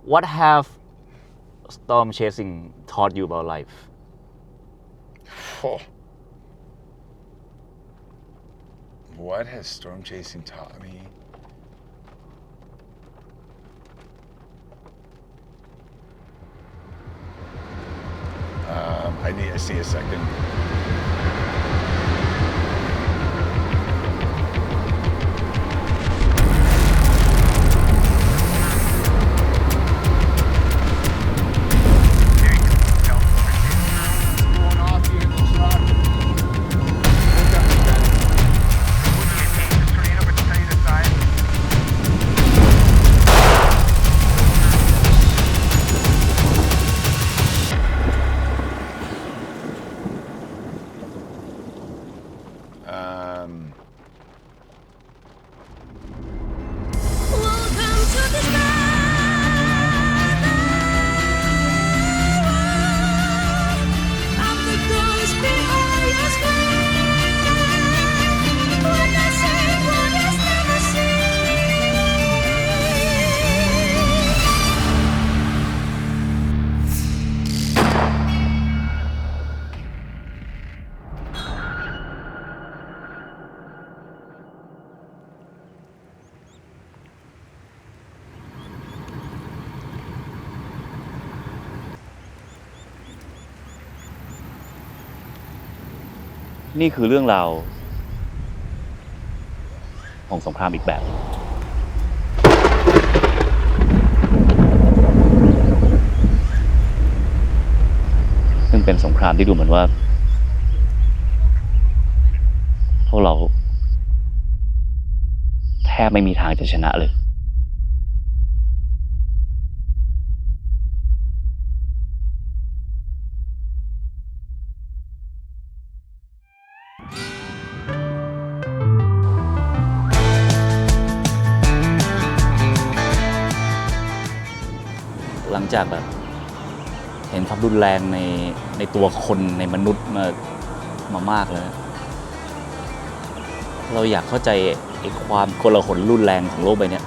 What have storm chasing taught you about life? Oh. What has storm chasing taught me? I see a second.นี่คือเรื่องราวของสงครามอีกแบบซึ่งเป็นสงครามที่ดูเหมือนว่าพวกเราแทบไม่มีทางจะชนะเลยหลังจากแบบเห็นความรุนแรงในตัวคนในมนุษย์มามากแล้วเราอยากเข้าใจไอ้ความโกลาหลรุนแรงของโลกใบนี้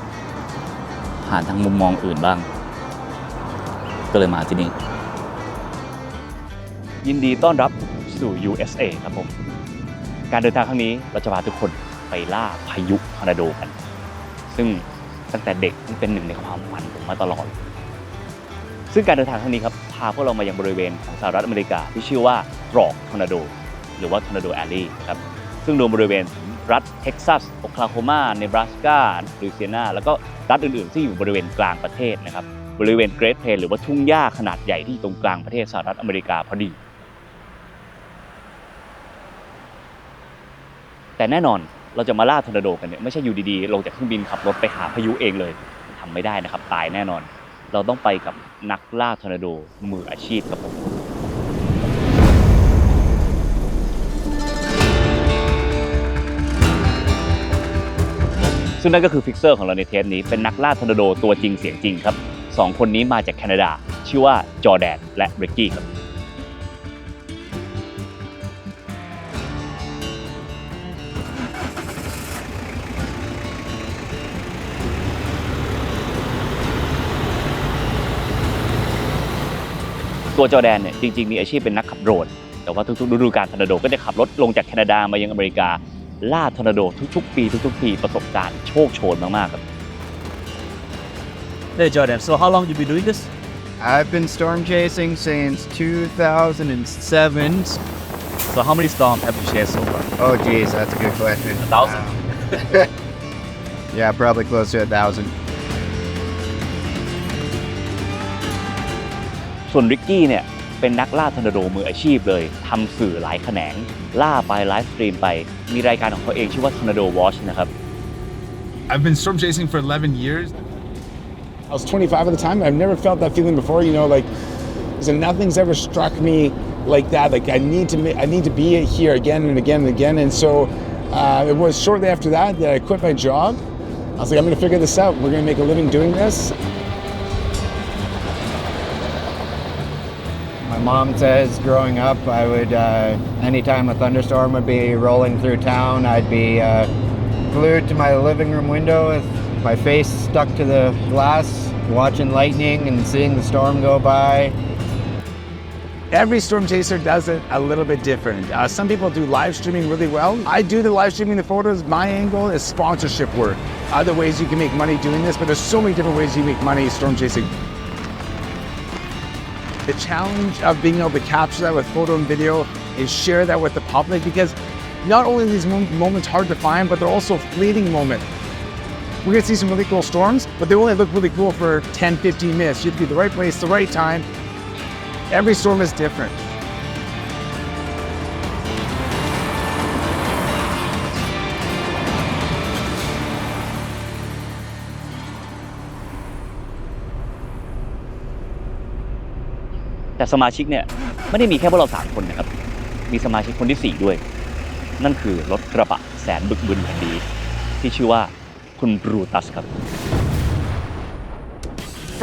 ผ่านทางมุมมองอื่นบ้างก็เลยมาที่นี่ยินดีต้อนรับสู่ USA ครับผมการเดินทางครั้งนี้เราจะพาทุกคนไปล่าพายุทอร์นาโดกันซึ่งตั้งแต่เด็กมันเป็นหนึ่งในความฝันผมมาตลอดซึ่งการเดินทางครั้งนี้ครับพาพวกเรามายังบริเวณของสหรัฐอเมริกาที่ชื่อว่าตรอกทอร์นาโดหรือว่าทอร์นาโดแอลลี่ครับซึ่งรวมบริเวณรัฐเท็กซัสโอคลาโฮมาเนบราสกาลุยเซียนาแล้วก็รัฐอื่นๆที่อยู่บริเวณกลางประเทศนะครับบริเวณเกรทเพลนหรือว่าทุ่งหญ้าขนาดใหญ่ที่อยู่ตรงกลางประเทศสหรัฐอเมริกาพอดีแต่แน่นอนเราจะมาล่าทอร์นาโดกันเนี่ยไม่ใช่อยู่ดีๆลงจากเครื่องบินขับรถไปหาพายุเองเลยทำไม่ได้นะครับตายแน่นอนเราต้องไปกับนักล่าทอร์นาโดมืออาชีพครับผมซึ่งนั่นก็คือฟิกเซอร์ของเราในเทปนี้เป็นนักล่าทอร์นาโดตัวจริงเสียงจริงครับ2คนนี้มาจากแคนาดาชื่อว่าจอร์แดนและริกกี้ครับตัวจอร์แดนเนี่ยจริงๆมีอาชีพเป็นนักขับโดรนแต่ว่าทุกๆฤดูกาลทอร์นาโดก็จะขับรถลงจากแคนาดามายังอเมริกาล่าทอร์นาโดทุกๆปีประสบการณ์โชคโชนมากๆครับ Hey Jordan, so how long you been doing this? I've been storm chasing since 2007. So how many storms have you chased so far? Oh geez, that's a good question. 1,000? Yeah, probably close to 1,000. ส่วนริกกี้เนี่ยเป็นนักล่าทอร์นาโดมืออาชีพเลยทำสื่อหลายแขนงล่าไปไลฟ์สตรีมไปมีรายการของเขาเองชื่อว่า Tornado Watch นะครับ I've been storm chasing for 11 years. I was 25 at the time. I've never felt that feeling before. You know, like, so nothing's ever struck me like that. Like, I need to be here again and again and again. And so it was shortly after that I quit my job. I was like, I'm going to figure this out. We're going to make a living doing this. My mom says growing up, I would, anytime a thunderstorm would be rolling through town, I'd be glued to my living room window with my face stuck to the glass, watching lightning and seeing the storm go by. Every storm chaser does it a little bit different. Some people do live streaming really well. I do the live streaming the photos. My angle is sponsorship work. Other ways you can make money doing this, but there's so many different ways you make money storm chasing. The challenge of being able to capture that with photo and video is share that with the public, because not only are these moments hard to find, but they're also fleeting moments. We're gonna see some really cool storms, but they only look really cool for 10, 15 minutes. You have to be at the right place, the right time. Every storm is different. แต่สมาชิกเนี่ยไม่ได้มีแค่พวกเรา3คนนะครับมีสมาชิกคนที่4ด้วยนั่นคือรถกระบะแสนบึกบึนคันนี้ที่ชื่อว่าคุณบรูตัสครับ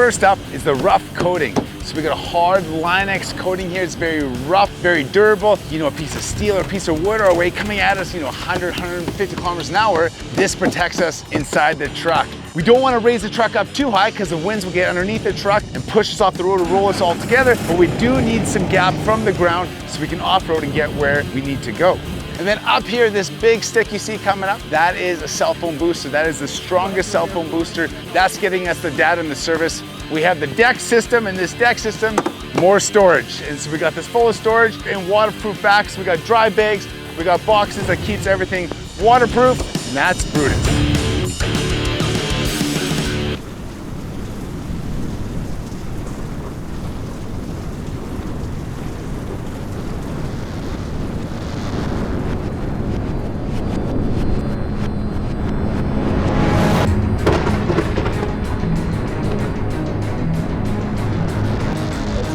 First up is the rough coating. So we got a hard Line-X coating here. It's very rough, very durable. You know, a piece of steel or a piece of wood or a weight coming at us, 100, 150 kilometers an hour. This protects us inside the truck. We don't want to raise the truck up too high because the winds will get underneath the truck and push us off the road and roll us all together. But we do need some gap from the ground so we can off-road and get where we need to go. And then up here, this big stick you see coming up, that is a cell phone booster. That is the strongest cell phone booster. That's getting us the data and the service. We have the deck system, and this deck system, more storage. And so we got this full of storage and waterproof bags. We got dry bags, we got boxes that keeps everything waterproof, and that's Brutus.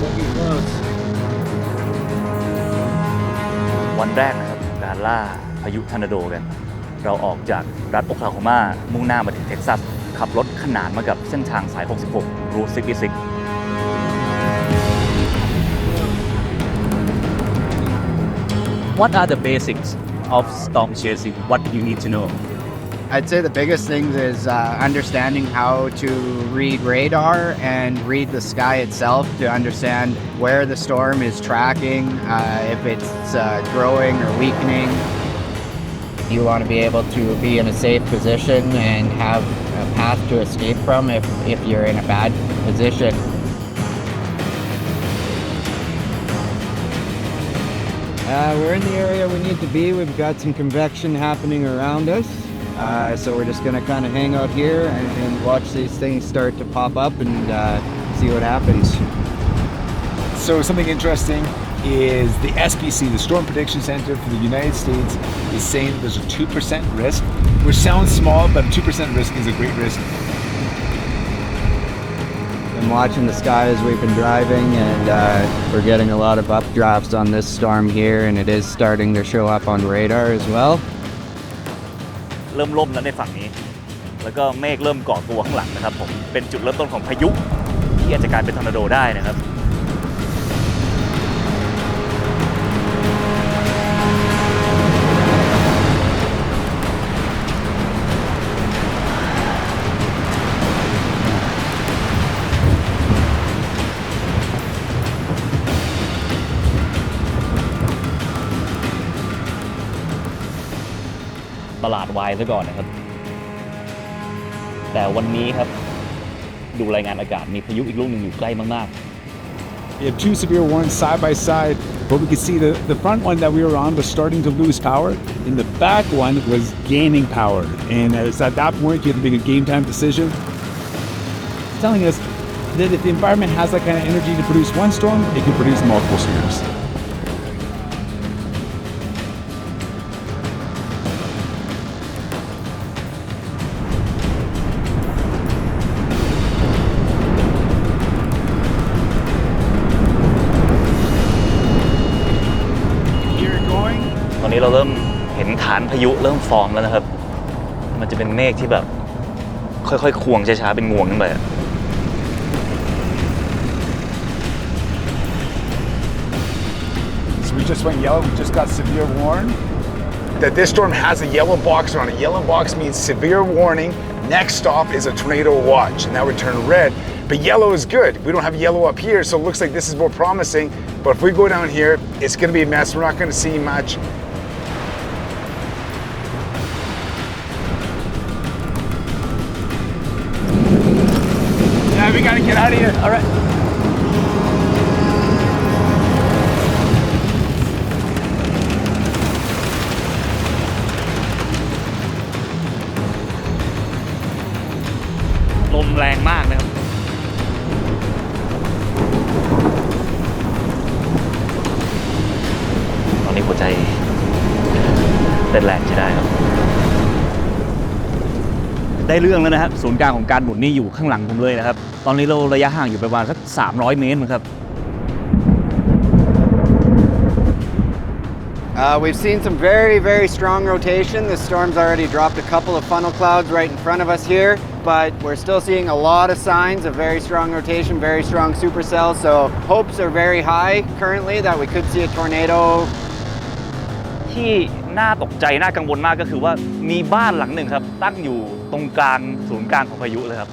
Looking close. วันแรกนะครับการล่าพายุทอร์นาโดกันเราออกจากรัฐโอคลาโฮมามุ่งหน้ามาถึงเท็กซัสขับรถขนานมากับเส้นทางสาย 66 Route 66 What are the basics of storm chasing? What do you need to know? I'd say the biggest things is understanding how to read radar and read the sky itself to understand where the storm is tracking, if it's growing or weakening. You want to be able to be in a safe position and have a path to escape from if you're in a bad position. We're in the area we need to be. We've got some convection happening around us. So we're just going to kind of hang out here and watch these things start to pop up and see what happens. So something interesting is the SPC, the Storm Prediction Center for the United States, is saying there's a 2% risk, which sounds small, but 2% risk is a great risk. I'm watching the sky as we've been driving, and we're getting a lot of updrafts on this storm here, and it is starting to show up on radar as well. เริ่มล่มแล้วในฝั่งนี้แล้วก็เมฆเริ่มก่อตัวข้างหลังนะครับผมเป็นจุดเริ่มต้นของพายุที่อาจจะกลายเป็นทอร์นาโดได้นะครับตลาดวายซะก่อนนะครับแต่วันนี้ครับดูรายงานอากาศมีพายุอีกลูกหนึ่งอยู่ใกล้มาก We have two severe ones side by side, but we could see the front one that we were on was starting to lose power, and the back one was gaining power. And it's at that point you have to make a game time decision. It's telling us that if the environment has that kind of energy to produce one storm, it can produce multiple storms. Here it going. ๆตอนนี้เราเริ่มเห็นฐานพายุเริ่มฟอร์มแล้วนะครับมันจะเป็นเมฆที่แบบค่อยๆควงช้าๆเป็นงวงขึ้นไป So we just went yellow. We just got severe warn that this storm has a yellow box on it. Yellow box means severe warning. Next stop is a tornado watch, and now we turn red. But yellow is good. We don't have yellow up here, so it looks like this is more promising. But if we go down here, it's going to be a mess. We're not going to see much. Yeah, we got to get out of here. All right. ลมแรงมากนะครับตอนนี้หัวใจเต้นแรงใช่ได้ครับได้เรื่องแล้วนะครับศูนย์กลางของการหมุนนี่อยู่ข้างหลังผมเลยนะครับตอนนี้เราระยะห่างอยู่ประมาณสัก300 เมตรครับ We've seen some very, very strong rotation. The storm's already dropped a couple of funnel clouds right in front of us here, but we're still seeing a lot of signs of very strong rotation, very strong supercells. So hopes are very high currently that we could see a tornado. ที่น่าตกใจน่ากังวลมากก็คือว่ามีบ้านหลังหนึ่งครับตั้งอยู่ตรงกลางศูนย์กลางของพายุเลยครับ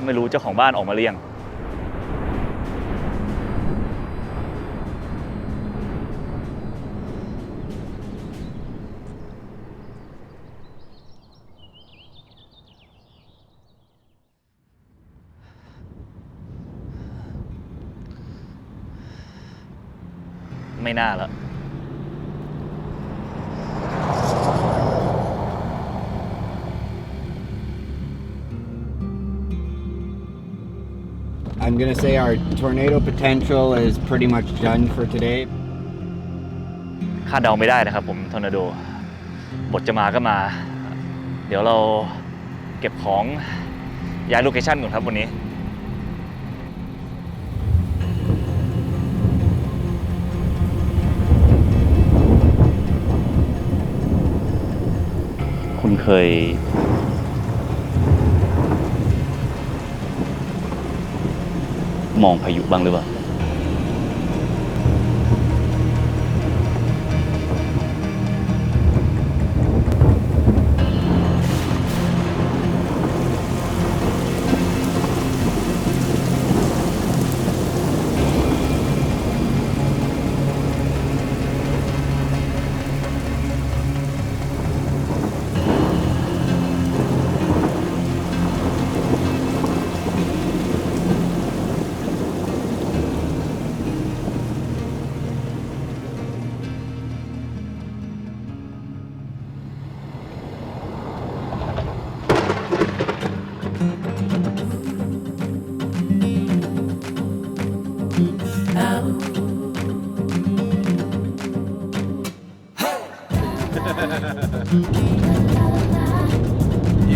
ไม่รู้เจ้าของบ้านออกมาหรือยังไม่น่าแล้ว I'm going to say our tornado potential is pretty much done for today. คาดเดาไม่ได้นะครับผมทอร์นาโดบทจะมาก็มา เดี๋ยวเราเก็บของย้ายโลเคชั่นก่อนครับวันนี้คุณเคยมองพายุบ้างหรือเปล่า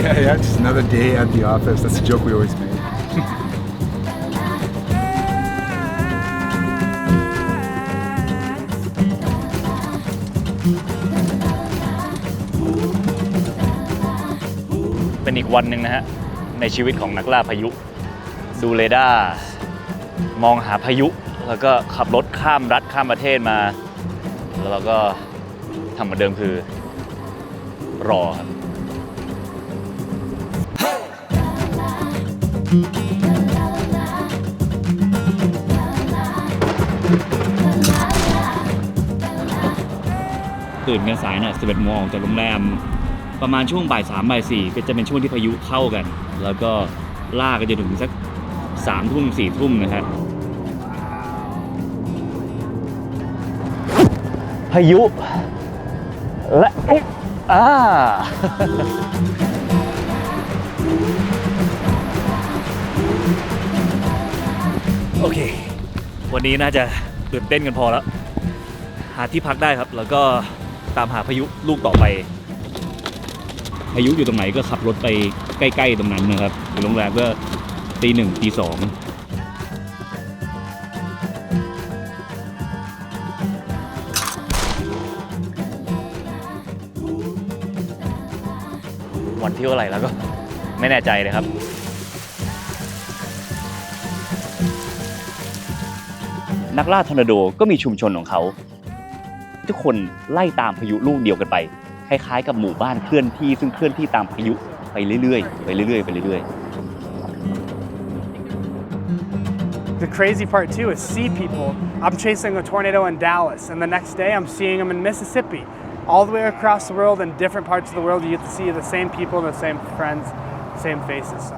Yeah, just another day at the office. That's a joke we always make. เป็นอีกวันหนึ่งนะฮะในชีวิตของนักล่าพายุดูเรดาร์มองหาพายุแล้วก็ขับรถข้ามรัฐข้ามประเทศมาแล้วเราก็ทำเหมือนเดิมคือรอครับตื่นกันสายน่ะ11 โมงออกจากโรงแรมประมาณช่วงบ่าย 3 บ่าย 4ก็จะเป็นช่วงที่พายุเข้ากันแล้วก็ล่ากันจนถึงสัก3 ทุ่ม 4 ทุ่มนะครับพายุและโอเควันนี้น่าจะตื่นเต้นกันพอแล้วหาที่พักได้ครับแล้วก็ตามหาพายุลูกต่อไปพายุอยู่ตรงไหนก็ขับรถไปใกล้ๆตรงนั้นนะครับอยู่โรงแรมก็ตี 1 ตี 2วันที่เท่าไหร่แล้วก็ไม่แน่ใจเลยครับนักล่าทอร์นาโดก็มีชุมชนของเขาทุกคนไล่ตามพายุลูกเดียวกันไปคล้ายๆกับหมู่บ้านเคลื่อนที่ซึ่งเคลื่อนที่ตามพายุไปเรื่อยๆไปเรื่อยๆไปเรื่อยๆ The crazy part too is see people. I'm chasing a tornado in Dallas, and the next day I'm seeing them in Mississippi. All the way across the world, in different parts of the world, you get to see the same people, the same friends, same faces. So.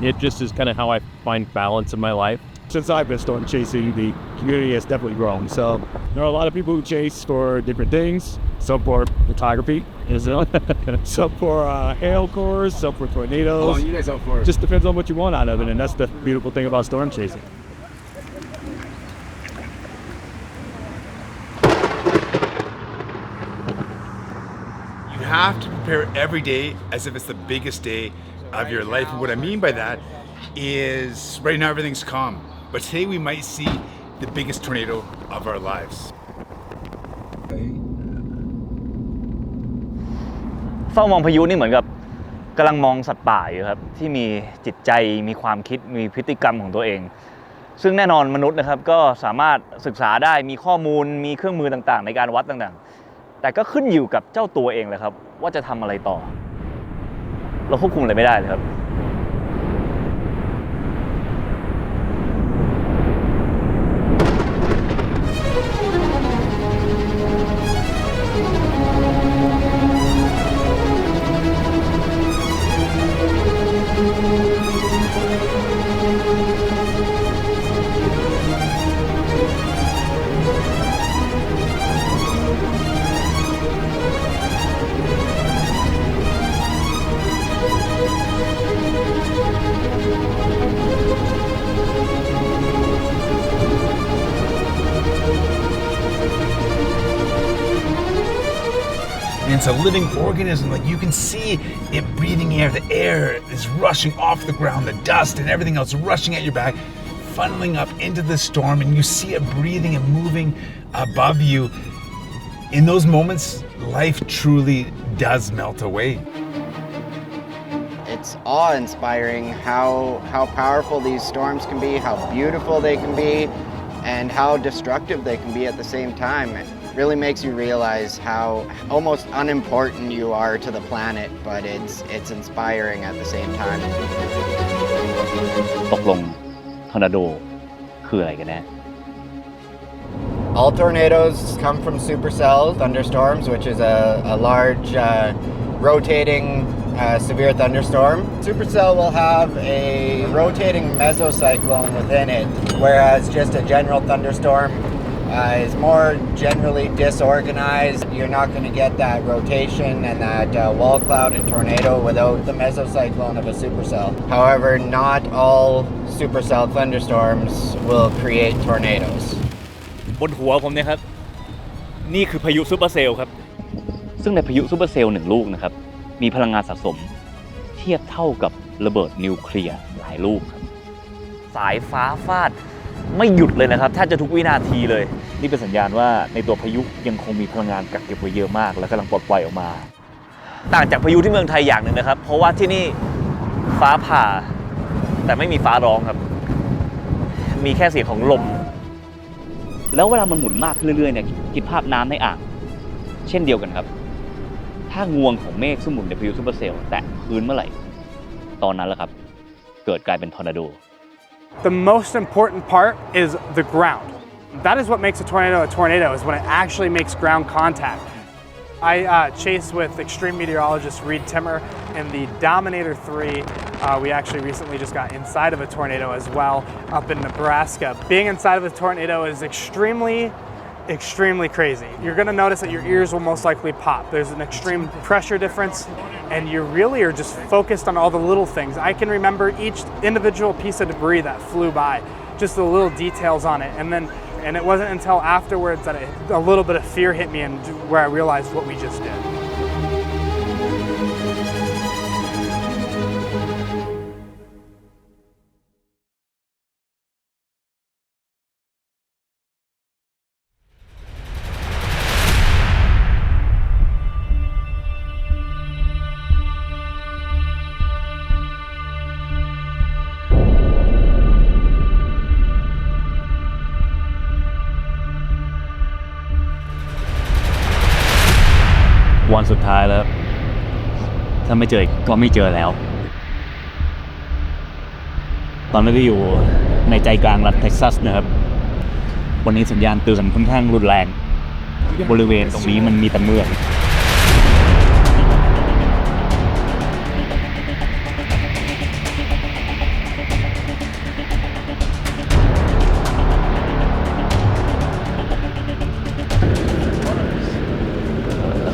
It just is kind of how I find balance in my life. Since I've been storm chasing, the community has definitely grown. So there are a lot of people who chase for different things. Some for photography, some for hail cores, some for tornadoes. Oh, you guys out for it. Just depends on what you want out of it, and that's the beautiful thing about storm chasing. You have to prepare every day as if it's the biggest day of your life. And what I mean by that is right now everything's calm, but today we might see the biggest tornado of our lives. เฝ้ามองพายุนี่เหมือนกับกำลังมองสัตว์ป่าอยู่ครับที่มีจิตใจมีความคิดมีพฤติกรรมของตัวเอง ซึ่งแน่นอนมนุษย์นะครับก็สามารถศึกษาได้มีข้อมูลมีเครื่องมือต่างๆในการวัดต่างๆแต่ก็ขึ้นอยู่กับเจ้าตัวเองเลยครับว่าจะทำอะไรต่อเราควบคุมอะไรไม่ได้เลยครับ And it's a living organism. Like you can see it breathing air. The air is rushing off the ground, the dust and everything else rushing at your back, funneling up into the storm, and you see it breathing and moving above you. In those moments, life truly does melt away. It's awe-inspiring how powerful these storms can be, how beautiful they can be, and how destructive they can be at the same time. It really makes you realize how almost unimportant you are to the planet, but it's inspiring at the same time. ตกลงทอร์นาโดคืออะไรกันแน่ All tornadoes come from supercell thunderstorms, which is a large rotating severe thunderstorm. Supercell will have a rotating mesocyclone within it, whereas just a general thunderstorm is more generally disorganized. You're not going to get that rotation and that wall cloud and tornado without the mesocyclone of a supercell. However, not all supercell thunderstorms will create tornadoes. บนหัวผมเนี่ยครับนี่คือพายุซูเปอร์เซลล์ครับ ซึ่งในพายุซูเปอร์เซลล์หนึ่งลูกนะครับมีพลังงานสะสมเทียบเท่ากับระเบิดนิวเคลียร์หลายลูกครับสายฟ้าฟาดไม่หยุดเลยนะครับแทบจะทุกวินาทีเลยนี่เป็นสัญญาณว่าในตัวพายุยังคงมีพลังงานกักเก็บไว้เยอะมากและกำลังปลดปล่อยออกมาต่างจากพายุที่เมืองไทยอย่างหนึ่งนะครับเพราะว่าที่นี่ฟ้าผ่าแต่ไม่มีฟ้าร้องครับมีแค่เสียงของลมแล้วเวลามันหมุนมากขึ้นเรื่อยๆเนี่ยคิดภาพน้ำในอ่างเช่นเดียวกันครับถ้างวงของเมฆซึ่งหมุนในพายุซูเปอร์เซลล์แตะพื้นเมื่อไหร่ตอนนั้นแหละครับเกิดกลายเป็นทอร์นาโด The most important part is the ground. That is what makes a tornado is when it actually makes ground contact. I chase with extreme meteorologist Reed Timmer in the Dominator 3. We actually recently just got inside of a tornado as well up in Nebraska. Being inside of a tornado is extremely crazy. You're going to notice that your ears will most likely pop. There's an extreme pressure difference, and you really are just focused on all the little things. I can remember each individual piece of debris that flew by, just the little details on it. And it wasn't until afterwards that a little bit of fear hit me and where I realized what we just did.วันสุดท้ายแล้วถ้าไม่เจอก็ไม่เจอแล้วตอนนั้นก็อยู่ ในใจกลางรัฐเท็กซัสนะครับวันนี้สัญญาณเตือนค่อนข้างรุนแรงบริเวณตรงนี้มันมีแต่เมือก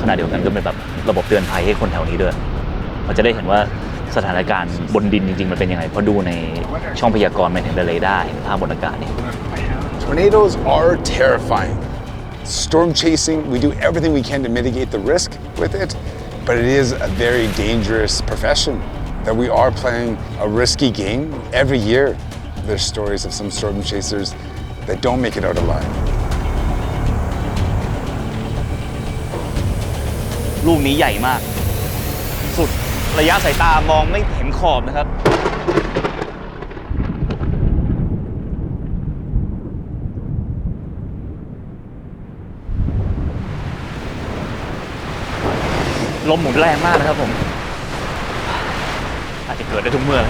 ขณะเดียวกันก็เป็นแบบระบบเตือนภัยให้คนแถวนี้ด้วยมันจะได้เห็นว่าสถานการณ์บนดินจริงๆมันเป็นยังไงเพราะดูในช่องพยากรณ์มันเห็นเรดาร์เห็นภาพบนอากาศเนี่ย Tornadoes are terrifying. Storm chasing, we do everything we can to mitigate the risk with it, but it is a very dangerous profession that we are playing a risky game. Every year, there's stories of some storm chasers that don't make it out alive. ลูกนี้ใหญ่มาก สุดระยะสายตามองไม่เห็นขอบนะครับลมหมุนแรงมากนะครับผมอาจจะเกิดได้ทุกเมื่อ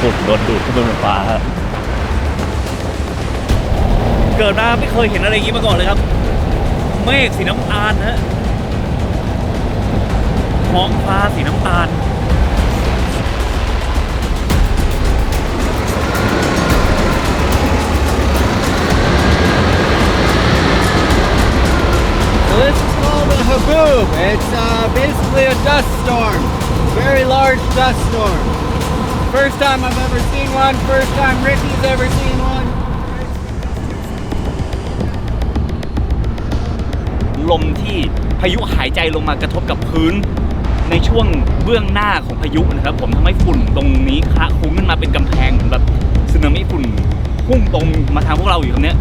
ฝุ่นโดนดูดขึ้นไปบนฟ้าครับเกิดมาไม่เคยเห็นอะไรอย่างนี้มาก่อนเลยครับเมฆสีน้ำตาลฮะท้องฟ้าสีน้ำตาลThis is called a haboob. It's basically a dust storm. Very large dust storm. First time I've ever seen one. First time Ricky's ever seen one. ลมที่พายุหายใจลงมากระทบกับพื้นในช่วงเบื้องหน้าของพายุนะครับผมทำให้ฝุ่นตรงนี้คะคุ้งขึ้นมาเป็นกำแพงเหมือนแบบสึนามิฝุ่นพุ่งตรงมาทางพวกเราอยู่ตรงเนี้ย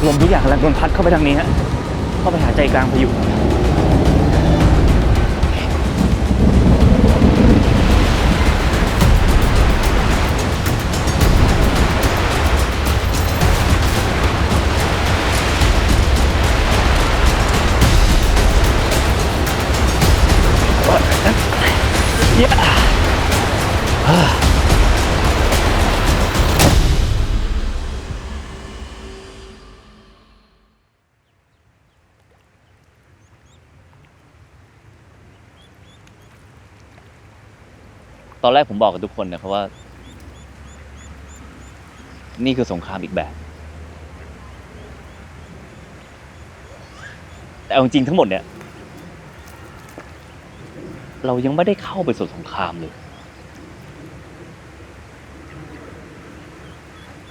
ลมทุกอย่างกำลังโดนพัดเข้าไปทางนี้ฮะเข้าไปหาใจกลางพายุตอนแรกผมบอกกับทุกคนนะครับว่านี่คือสงครามอีกแบบแต่เอาจริงๆทั้งหมดเนี่ยเรายังไม่ได้เข้าไปสู่สงครามเลย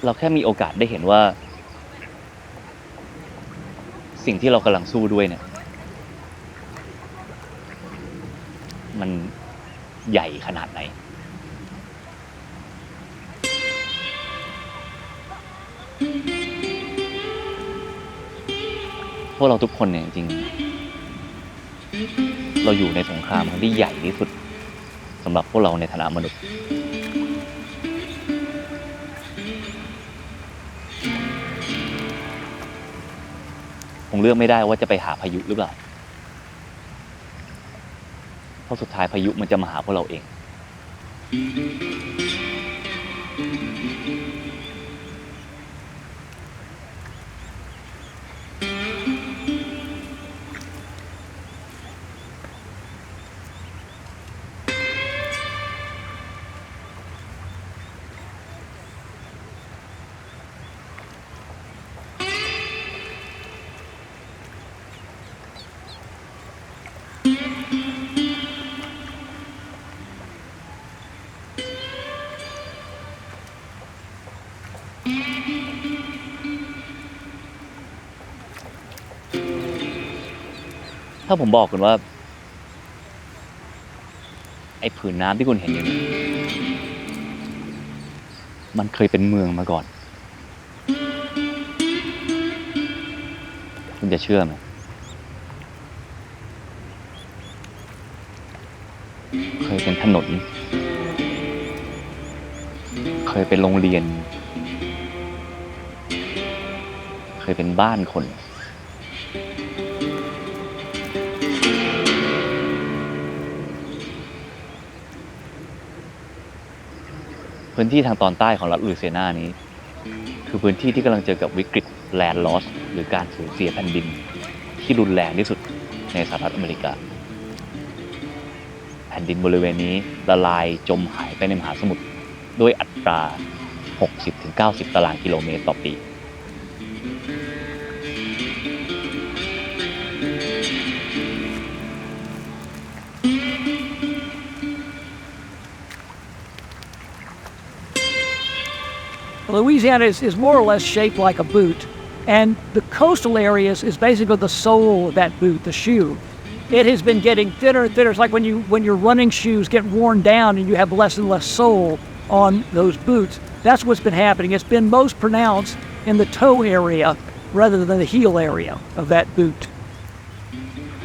เราแค่มีโอกาสได้เห็นว่าสิ่งที่เรากำลังสู้ด้วยเนี่ยมันใหญ่ขนาดไหนพวกเราทุกคนเนี่ยจริงๆเราอยู่ในสงครามครั้งที่ใหญ่ที่สุดสำหรับพวกเราในฐานะมนุษย์คงเลือกไม่ได้ว่าจะไปหาพายุหรือเปล่าเพราะสุดท้ายพายุมันจะมาหาพวกเราเองถ้าผมบอกคุณว่าไอ้ผืนน้ำที่คุณเห็นอยู่นี้ มันเคยเป็นเมืองมาก่อน คุณจะเชื่อไหมเคยเป็นถนน เคยเป็นโรงเรียน เคยเป็นบ้านคน พื้นที่ทางตอนใต้ของรัฐลุยเซียนานี้ คือพื้นที่ที่กำลังเจอกับวิกฤต land loss หรือการสูญเสียแผ่นดินที่รุนแรงที่สุดในสหรัฐอเมริกา แผ่นดินบริเวณนี้ละลายจมหายไปในมหาสมุทรด้วยอัตรา 60-90 ตารางกิโลเมตรต่อปี Louisiana is more or less shaped like a boot, and the coastal areas is basically the sole of that boot, the shoe. It has been getting thinner and thinner. It's like when your running shoes get worn down and you have less and less sole on those boots. That's what's been happening. It's been most pronounced in the toe area rather than the heel area of that boot.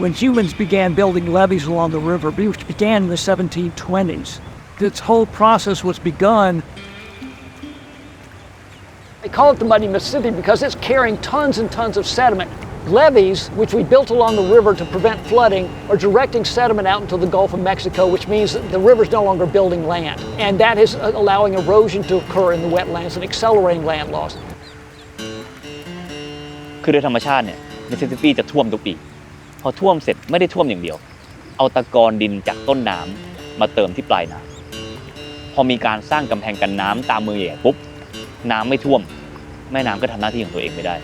When humans began building levees along the river, which began in the 1720s, this whole process was begun. They call it the Muddy Mississippi because it's carrying tons and tons of sediment. Levees, which we built along the river to prevent flooding, are directing sediment out into the Gulf of Mexico, which means that the river's no longer building land. And that is allowing erosion to occur in the wetlands and accelerating land loss. คือโดยธรรมชาติเนี่ยมิสซิสซิปปีจะท่วมทุกปี พอท่วมเสร็จไม่ได้ท่วมอย่างเดียว เอาตะกอนดินจากต้นน้ำมาเติมที่ปลายน้ำพอมีการสร้างกำแพงกันน้ำตามเมืองใหญ่ปุ๊บน้ำไม่ท่วมแม่น้ำก็ทำหน้าที่ของตัวเองไม่ได้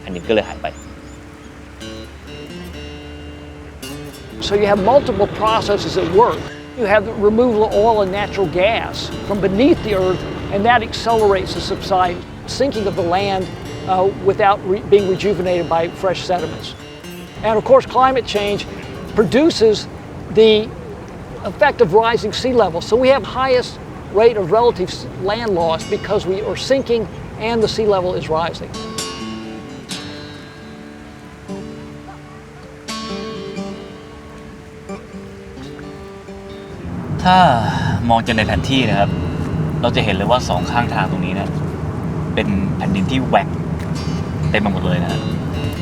แผ่นดินก็เลยหายไป So you have multiple processes at work. You have the removal of oil and natural gas from beneath the earth, and that accelerates the sinking of the land without being rejuvenated by fresh sediments. And of course, climate change produces the effect of rising sea levels. So we have highest rate of relative land loss because we are sinking and the sea level is rising. ถ้ามองจากในแผนที่นะครับเราจะเห็นเลยว่าสองข้างทางตรงนี้เนี่ยเป็นแผ่นดินที่แหว่งเต็มไปหมดเลยนะ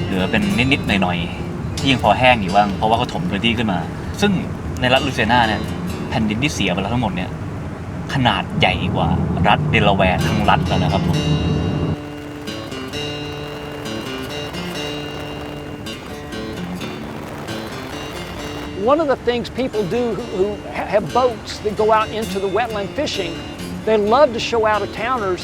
เหลือเป็นนิดๆหน่อยๆที่ยังพอแห้งอยู่บ้างเพราะว่าเขาถมพื้นที่ขึ้นมาซึ่งในรัฐลุยเซียนาเนี่ยแผ่นดินที่เสียไปแล้วทั้งหมดเนี่ยขนาดใหญ่กว่ารัฐเดลาแวร์ทั้งรัฐแล้วนะครับผม One of the things people do who have boats that go out into the wetland fishing, they love to show out-of-towners.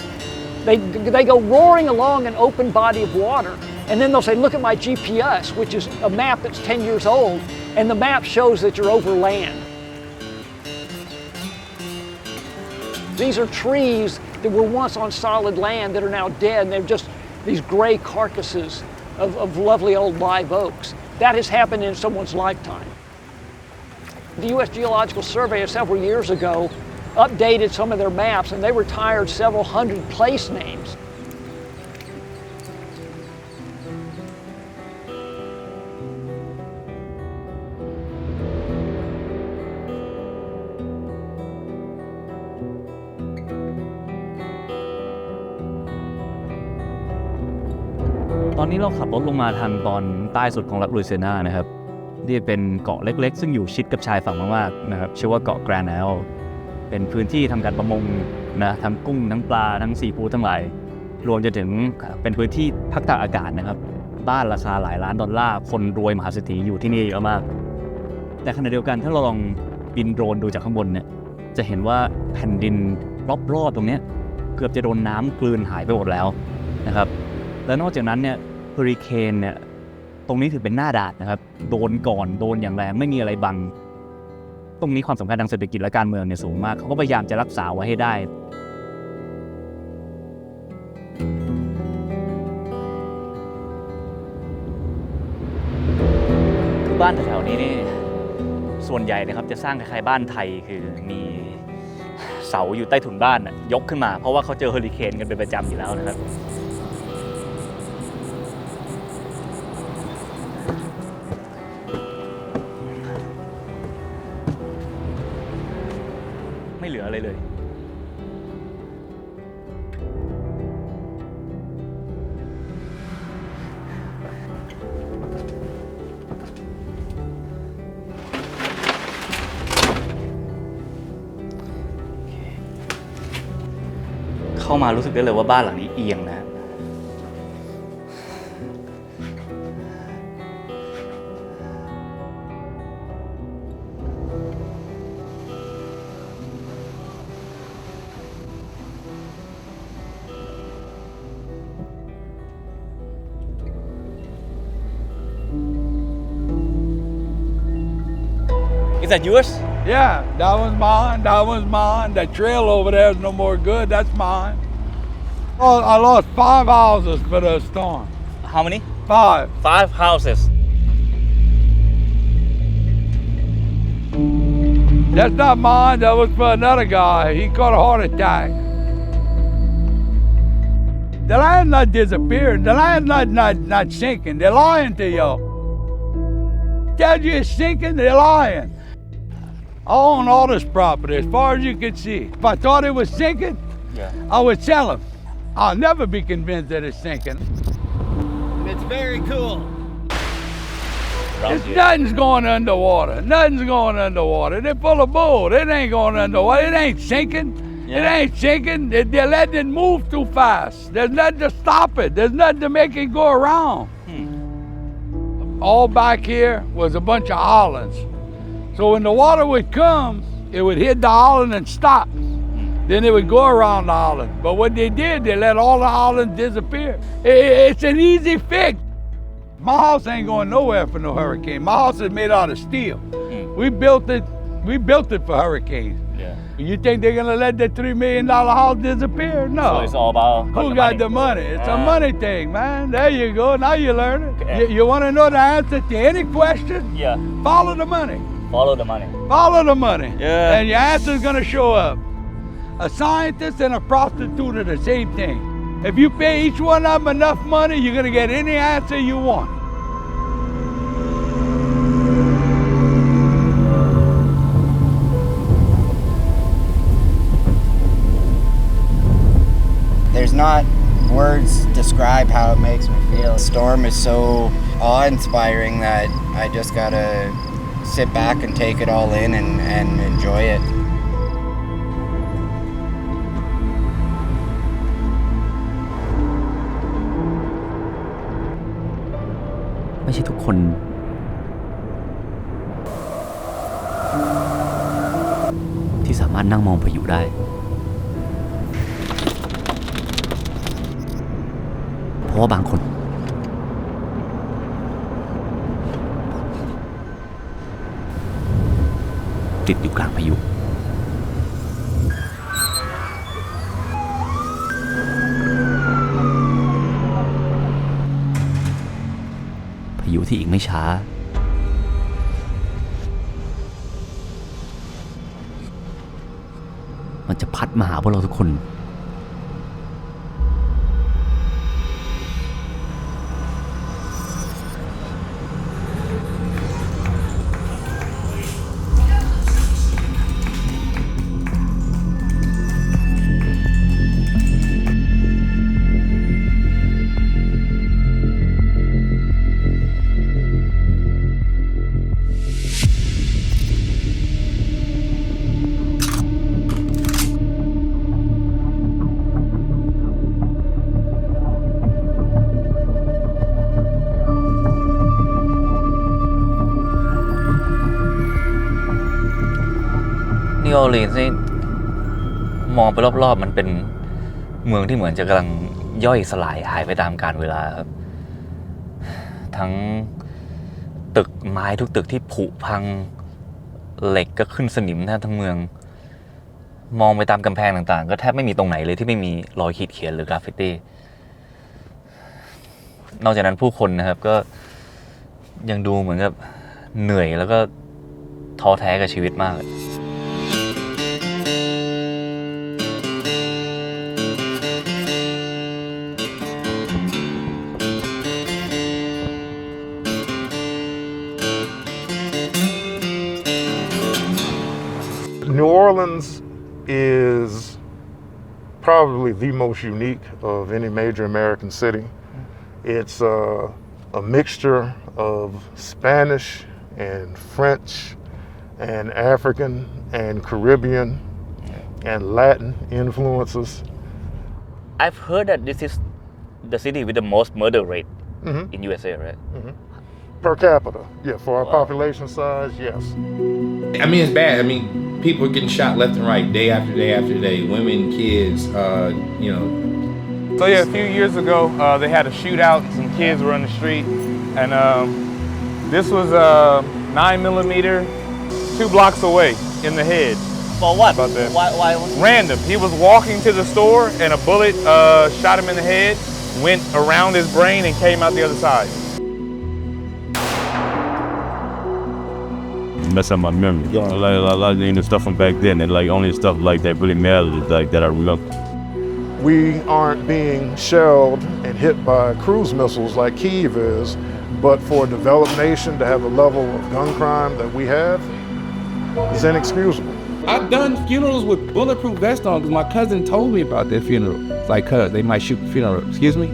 They go roaring along an open body of water, and then they'll say, look at my GPS, which is a map that's 10 years old, and the map shows that you're over land. These are trees that were once on solid land that are now dead, and they're just these gray carcasses of lovely old live oaks. That has happened in someone's lifetime. The U.S. Geological Survey several years ago updated some of their maps, and they retired several hundred place names.ตอนนี้เราขับรถลงมาทางตอนใต้สุดของรัฐลุยเซียนานะครับนี่เป็นเกาะเล็กๆซึ่งอยู่ชิดกับชายฝั่งมากๆนะครับชื่อว่าเกาะแกรนแอลเป็นพื้นที่ทำการประมงนะทั้งกุ้งทั้งปลาทั้งซีฟู้ดทั้งหลายรวมจนถึงเป็นพื้นที่ภาคตะวันอากาศนะครับบ้านราคาหลายล้านดอลลาร์คนรวยมหาเศรษฐีอยู่ที่นี่เยอะมากแต่ขณะเดียวกันถ้าเราลองบินโดรนดูจากข้างบนเนี่ยจะเห็นว่าแผ่นดินรอบๆตรงนี้เกือบจะโดนน้ำกลืนหายไปหมดแล้วนะครับและนอกจากนั้นเนี่ยเฮอริเคนเนี่ยตรงนี้ถือเป็นหน้าด่านนะครับโดนก่อนโดนอย่างแรงไม่มีอะไรบังตรงนี้ความสำคัญทางเศรษฐกิจและการเมืองเนี่ยสูงมากเขาก็พยายามจะรักษาไว้ให้ได้บ้านแถวๆนี้นี่ส่วนใหญ่นะครับจะสร้างคล้ายๆบ้านไทยคือมี เสาอยู่ใต้ถุนบ้านน่ะยกขึ้นมาเพราะว่าเขาเจอเฮอริเคนกันเป็นประจำอยู่แล้วนะครับไม่เหลืออะไรเลย เข้ามารู้สึกได้เลยว่าบ้านหลังนี้เอียงนะ Is that yours? Yeah, that one's mine. That one's mine. That trail over there is no more good. That's mine. Oh, I lost 5 houses for the storm. How many? 5. 5 houses. That's not mine. That was for another guy. He caught a heart attack. The land's not disappearing. The land's not sinking. They're lying to you. Tell you it's sinking, they're lying. I own all this property as far as you can see. If I thought it was sinking, I would sell them. I'll never be convinced that it's sinking. It's very cool. Nothing's going underwater. Nothing's going underwater. They're full of bull. It ain't going underwater. It ain't sinking. It ain't sinking. They're letting it move too fast. There's nothing to stop it. There's nothing to make it go around. All back here was a bunch of islands. So when the water would come, it would hit the island and stop. Then it would go around the island. But what they did, they let all the islands disappear. It's an easy fix. My house ain't going nowhere for no hurricane. My house is made out of steel. We built it for hurricanes. Yeah. You think they're gonna let that $3 million house disappear? No. So it's all about Who got the money? It's a money thing, man. There you go. Now you learn it. Okay. You want to know the answer to any question? Yeah. Follow the money. Follow the money. Follow the money. Yeah. And your answer's gonna show up. A scientist and a prostitute are the same thing. If you pay each one of them enough money, you're gonna get any answer you want. There's not words to describe how it makes me feel. The storm is so awe-inspiring that I just gotta sit back and take it all in and enjoy it. ไม่ใช่ทุกคนที่สามารถนั่งมองพายุได้เพราะว่าบางคนติดอยู่กลางพายุพายุที่อีกไม่ช้ามันจะพัดมาหาพวกเราทุกคนนิวออร์ลีนส์นี่มองไปรอบๆมันเป็นเมืองที่เหมือนจะกำลังย่อยสลายหายไปตามกาลเวลาครับทั้งตึกไม้ทุกตึกที่ผุพังเหล็กก็ขึ้นสนิมแทบทั้งเมืองมองไปตามกำแพงต่างๆก็แทบไม่มีตรงไหนเลยที่ไม่มีรอยขีดเขียนหรือกราฟฟิตี้นอกจากนั้นผู้คนนะครับก็ยังดูเหมือนกับเหนื่อยแล้วก็ท้อแท้กับชีวิตมาก probably the most unique of any major American city. It's a mixture of Spanish and French and African and Caribbean and Latin influences. I've heard that this is the city with the most murder rate in USA, right? Per capita, yeah, for our population size, yes. I mean, it's bad. I mean, people are getting shot left and right, day after day after day. Women, kids, you know. So yeah, a few years ago, they had a shootout. Some kids were on the street, and this was 9mm, 2 blocks away in the head. For what? About that. Why was Random. He was walking to the store, and a bullet shot him in the head, went around his brain, and came out the other side. Mess up my memory. Like a lot of the stuff from back then, and like only stuff like that really matters, like that I remember. We aren't being shelled and hit by cruise missiles like Kyiv is, but for a developed nation to have the level of gun crime that we have is inexcusable. I've done funerals with bulletproof vests on because my cousin told me about their funeral. It's like, cuz, they might shoot the funeral. Excuse me?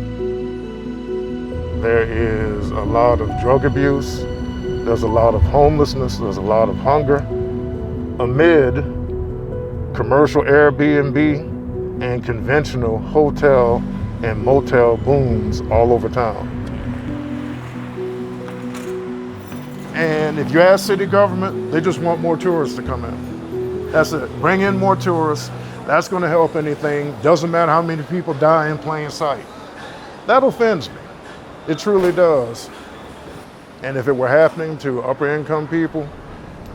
There is a lot of drug abuse. There's a lot of homelessness. There's a lot of hunger amid commercial Airbnb and conventional hotel and motel booms all over town. And if you ask city government, they just want more tourists to come in. That's it. Bring in more tourists. That's going to help anything. Doesn't matter how many people die in plain sight. That offends me. It truly does. And if it were happening to upper income people,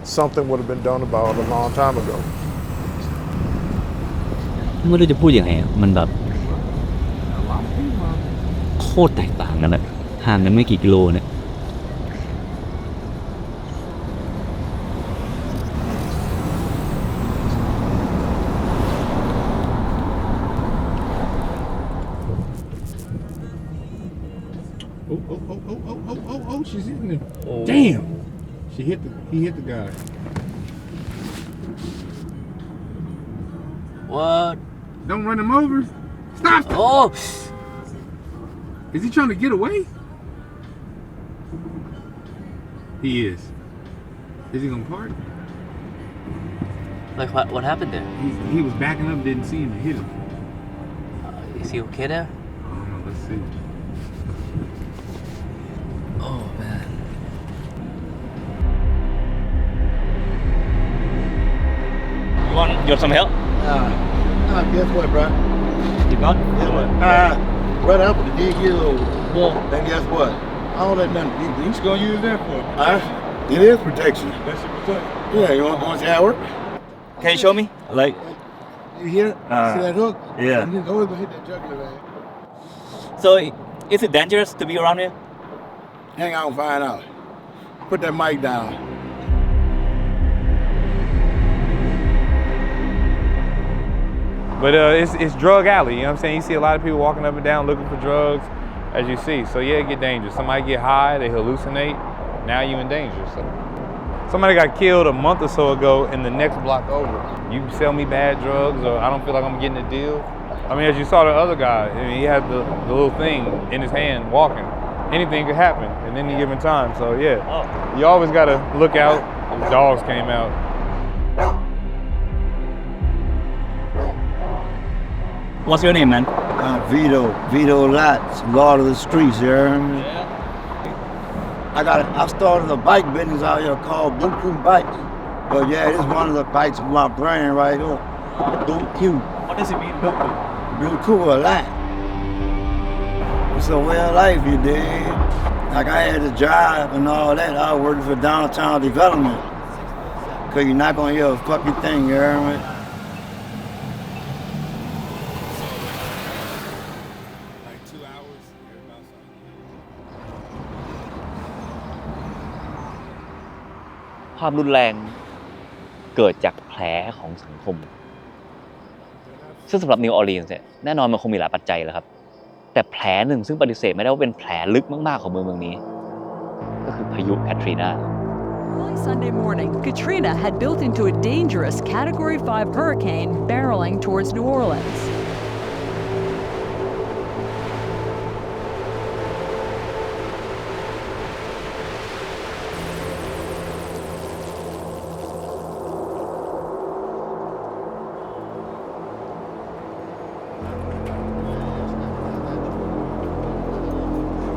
something would have been done about it a long time ago. ไม่รู้จะพูดยังไงมันแบบโคตรแตกต่างกันอะห่างกันไม่กี่กิโลเนี่ย Oh, she's hitting him. Oh. Damn. He hit the guy. What? Don't run him over. Stop. Oh. Is he trying to get away? He is. Is he gonna park? Like what happened there? He was backing up, didn't see him and hit him. Is he okay there? I don't know. Let's see. Oh man. You want some help? Guess what, bro? You got? Guess what? Right up to dig your little wall. And guess what? All that nothing. You just gonna use that for? It is protection. That's your protection. Yeah, you want to see how it works? Can you show me? Like. You hear it? See that hook? Yeah. And it's always gonna hit that jugular vein. So, is it dangerous to be around here? Hang on, find out. Put that mic down. But it's drug alley, you know what I'm saying? You see a lot of people walking up and down looking for drugs, as you see. So yeah, it get dangerous. Somebody get high, they hallucinate, now you in danger. So somebody got killed a month or so ago in the next block over. You sell me bad drugs or I don't feel like I'm getting a deal. I mean, as you saw the other guy, I mean, he had the little thing in his hand walking. Anything could happen at any given time. So yeah, you always gotta look out. The dogs came out. What's your name, man? Vito Lots, Lord of the Streets, you heard me? I started a bike business out here called Bluetooth Bikes. But yeah, this is one of the bikes of my brand right here. Bluetooth. What does it mean, Bluetooth? Bluetooth a lot. It's a way of life, you dig? Like I had a job and all that. I was working for downtown development. Cause you're not gonna hear a fucking thing, you heard me?ความรุนแรงเกิดจากแผลของสังคมซึ่งสำหรับนิวออร์ลีนส์เนี่ยแน่นอนมันคงมีหลายปัจจัยแหละครับแต่แผลหนึ่งซึ่งปฏิเสธไม่ได้ว่าเป็นแผลลึกมากๆของเมืองนี้ก็คือพายุแคทรีนา Early Sunday morning, Katrina had built into a dangerous Category 5 hurricane barreling towards New Orleans.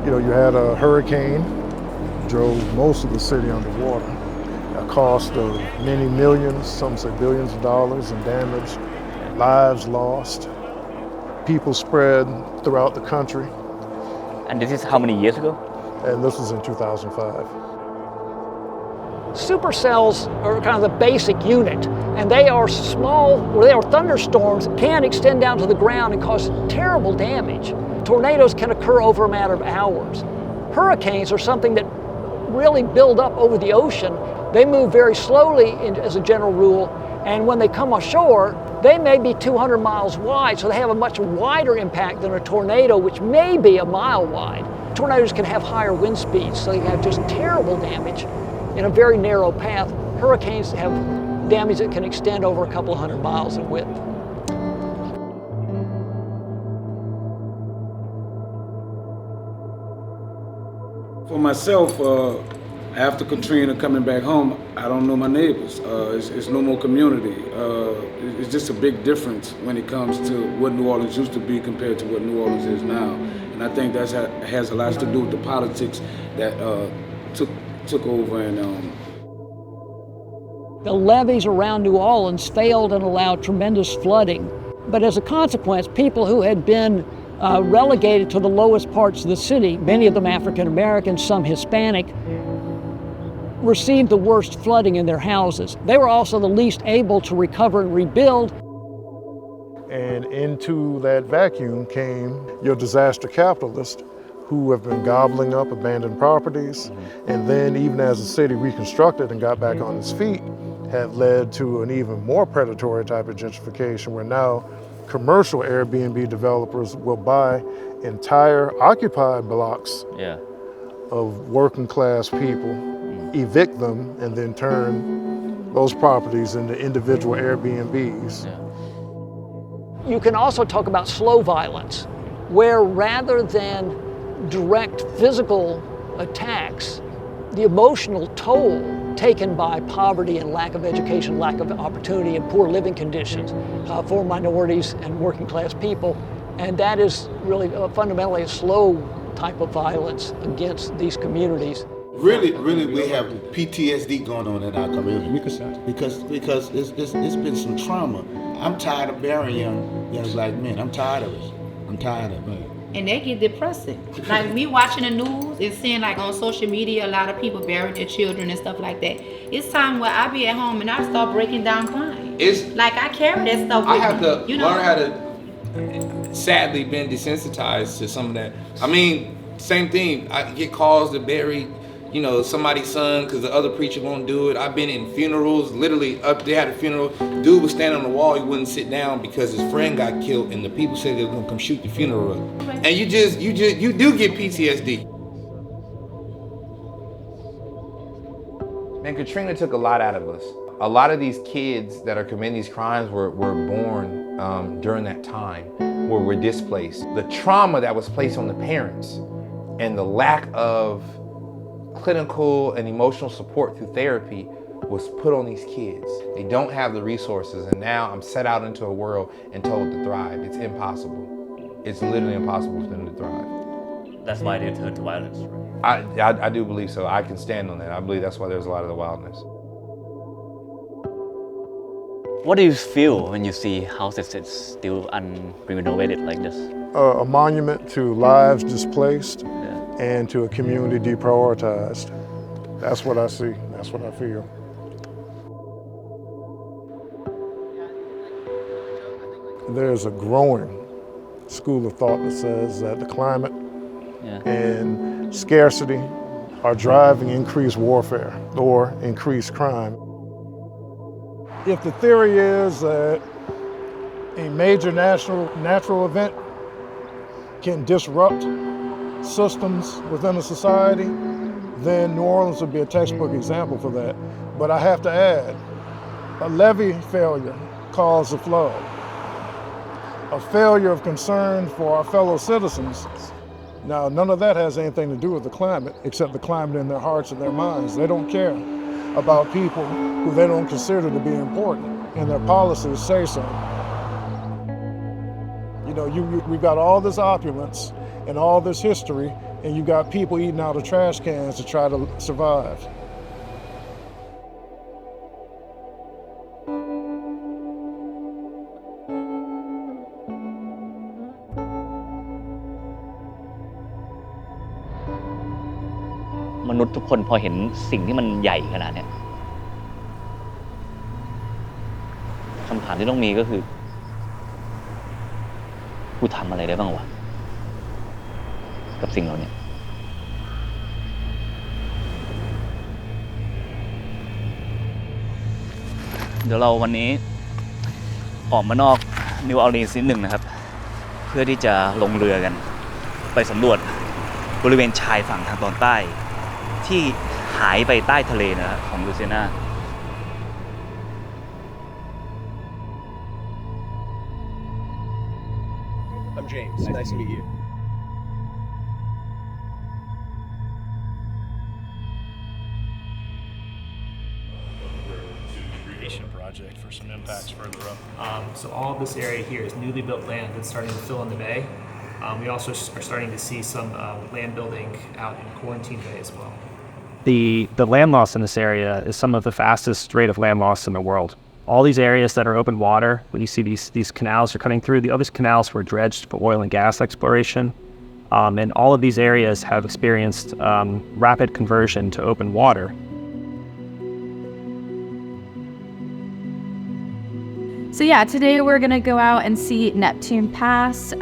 You know, you had a hurricane, drove most of the city underwater. A cost of many millions, some say billions of dollars in damage, lives lost, people spread throughout the country. And this is how many years ago? And this was in 2005. Supercells are kind of the basic unit, and they are small, or they are thunderstorms that can extend down to the ground and cause terrible damage. Tornadoes can occur over a matter of hours. Hurricanes are something that really build up over the ocean. They move very slowly as a general rule, and when they come ashore, they may be 200 miles wide, so they have a much wider impact than a tornado, which may be a mile wide. Tornadoes can have higher wind speeds, so they have just terrible damage in a very narrow path. Hurricanes have damage that can extend over a couple of 100 miles in width. For myself, after Katrina coming back home, I don't know my neighbors. It's no more community. It's just a big difference when it comes to what New Orleans used to be compared to what New Orleans is now. And I think that has a lot to do with the politics that took over. And the levees around New Orleans failed and allowed tremendous flooding. But as a consequence, people who had been relegated to the lowest parts of the city, many of them African Americans, some Hispanic, received the worst flooding in their houses. They were also the least able to recover and rebuild. And into that vacuum came your disaster capitalists who have been gobbling up abandoned properties. And then even as the city reconstructed and got back on its feet, have led to an even more predatory type of gentrification where now commercial Airbnb developers will buy entire occupied blocks of working class people, evict them, and then turn those properties into individual Airbnbs. You can also talk about slow violence, where rather than direct physical attacks, the emotional toll taken by poverty and lack of education, lack of opportunity, and poor living conditions for minorities and working class people. And that is really fundamentally a slow type of violence against these communities. Really, we have PTSD going on in our community because it's been some trauma. I'm tired of burying young black men. I'm tired of it. I'm tired of it. And they get depressing. Like me watching the news and seeing like on social media a lot of people burying their children and stuff like that. It's time where I be at home and I start breaking down crying. It's like I carry that stuff with I have to me, learn how to, sadly, been desensitized to some of that. I mean, same thing. I get calls to bury, somebody's son because the other preacher won't do it. I've been in funerals, literally they had a funeral. Dude was standing on the wall, he wouldn't sit down because his friend got killed and the people said they were gonna come shoot the funeral up. And you do get PTSD. Man, Katrina took a lot out of us. A lot of these kids that are committing these crimes were born during that time where we're displaced. The trauma that was placed on the parents and the lack of clinical and emotional support through therapy was put on these kids. They don't have the resources, and now I'm set out into a world and told to thrive. It's impossible. It's literally impossible for them to thrive. That's why they turn to violence, right? I do believe so. I can stand on that. I believe that's why there's a lot of the wildness. What do you feel when you see houses that's still unrenovated like this? A monument to lives displaced and to a community deprioritized. That's what I see. That's what I feel. There's a growing school of thought that says that the climate and scarcity are driving increased warfare or increased crime. If the theory is that a major natural event can disrupt systems within a society, then New Orleans would be a textbook example for that. But I have to add, a levee failure caused a flood. A failure of concern for our fellow citizens. Now, none of that has anything to do with the climate, except the climate in their hearts and their minds. They don't care about people who they don't consider to be important, and their policies say so. We've got all this opulence and all this history, and you got people eating out of trash cans to try to survive.มนุษย์ทุกคนพอเห็นสิ่งที่มันใหญ่ขนาดเนี้ยคำถามที่ต้องมีก็คือกูทำอะไรได้บ้างวะกับสิ่งเหล่านี้เดี๋ยวเราวันนี้ออกมานอกนิวออร์ลีนส์นิดหนึ่งนะครับ เพื่อที่จะลงเรือกันไปสำรวจบริเวณชายฝั่งทางตอนใต้ที่หายไปใต้ทะเลนะครับของลูเซียนา I'm James. Nice to meet you. Project for some impacts further up. So all of this area here is newly built land that's starting to fill in the bay. We also are starting to see some land building out in Quarantine Bay as well. The land loss in this area is some of the fastest rate of land loss in the world. All these areas that are open water, when you see these canals are cutting through, the other canals were dredged for oil and gas exploration. And all of these areas have experienced rapid conversion to open water. So yeah, today we're going to go out and see Neptune Pass.